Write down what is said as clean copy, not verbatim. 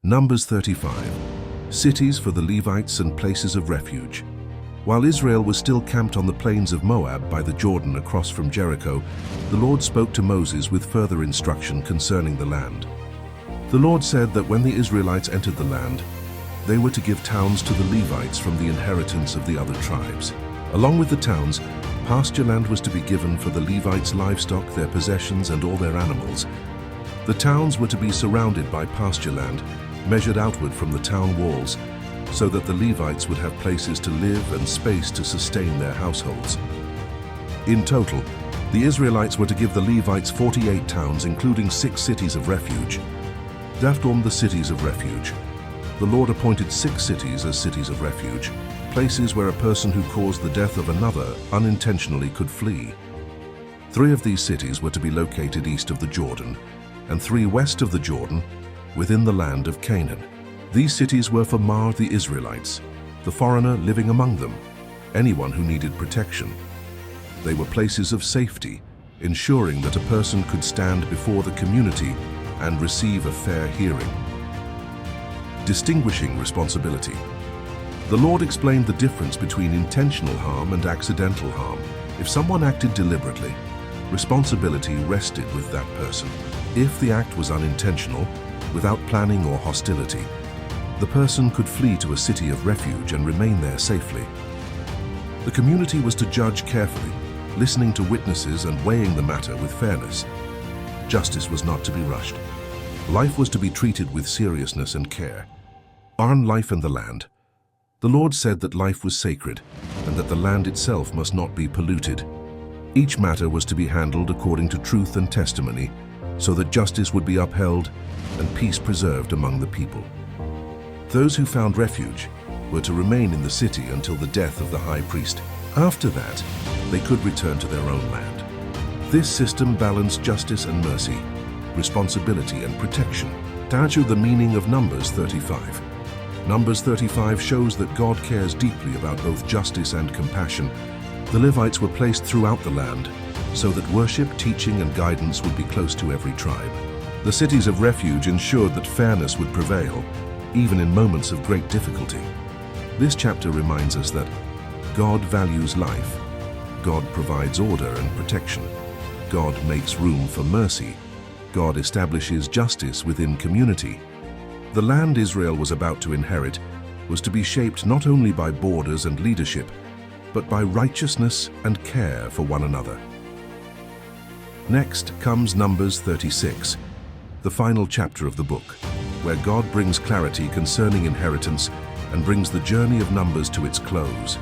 Numbers 35. Cities for the Levites and places of refuge. While Israel was still camped on the plains of Moab by the Jordan across from Jericho, the Lord spoke to Moses with further instruction concerning the land. The Lord said that when the Israelites entered the land, they were to give towns to the Levites from the inheritance of the other tribes. Along with the towns, pasture land was to be given for the Levites' livestock, their possessions, and all their animals. The towns were to be surrounded by pasture land, measured outward from the town walls, so that the Levites would have places to live and space to sustain their households. In total, the Israelites were to give the Levites 48 towns, including 6 cities of refuge. Daftorm, the cities of refuge. The Lord appointed 6 cities as cities of refuge, places where a person who caused the death of another unintentionally could flee. 3 of these cities were to be located east of the Jordan, and 3 west of the Jordan, within the land of Canaan. These cities were for Mar the Israelites, the foreigner living among them, anyone who needed protection. They were places of safety, ensuring that a person could stand before the community and receive a fair hearing. Distinguishing responsibility. The Lord explained the difference between intentional harm and accidental harm. If someone acted deliberately, responsibility rested with that person. If the act was unintentional, without planning or hostility, the person could flee to a city of refuge and remain there safely. The community was to judge carefully, listening to witnesses and weighing the matter with fairness. Justice was not to be rushed. Life was to be treated with seriousness and care. On life and the land. The Lord said that life was sacred and that the land itself must not be polluted. Each matter was to be handled according to truth and testimony, so that justice would be upheld and peace preserved among the people. Those who found refuge were to remain in the city until the death of the high priest. After that, they could return to their own land. This system balanced justice and mercy, responsibility and protection. Down the meaning of Numbers 35. Numbers 35 shows that God cares deeply about both justice and compassion. The Levites were placed throughout the land so that worship, teaching, and guidance would be close to every tribe. The cities of refuge ensured that fairness would prevail, even in moments of great difficulty. This chapter reminds us that God values life. God provides order and protection. God makes room for mercy. God establishes justice within community. The land Israel was about to inherit was to be shaped not only by borders and leadership, but by righteousness and care for one another. Next comes Numbers 36, the final chapter of the book, where God brings clarity concerning inheritance and brings the journey of Numbers to its close.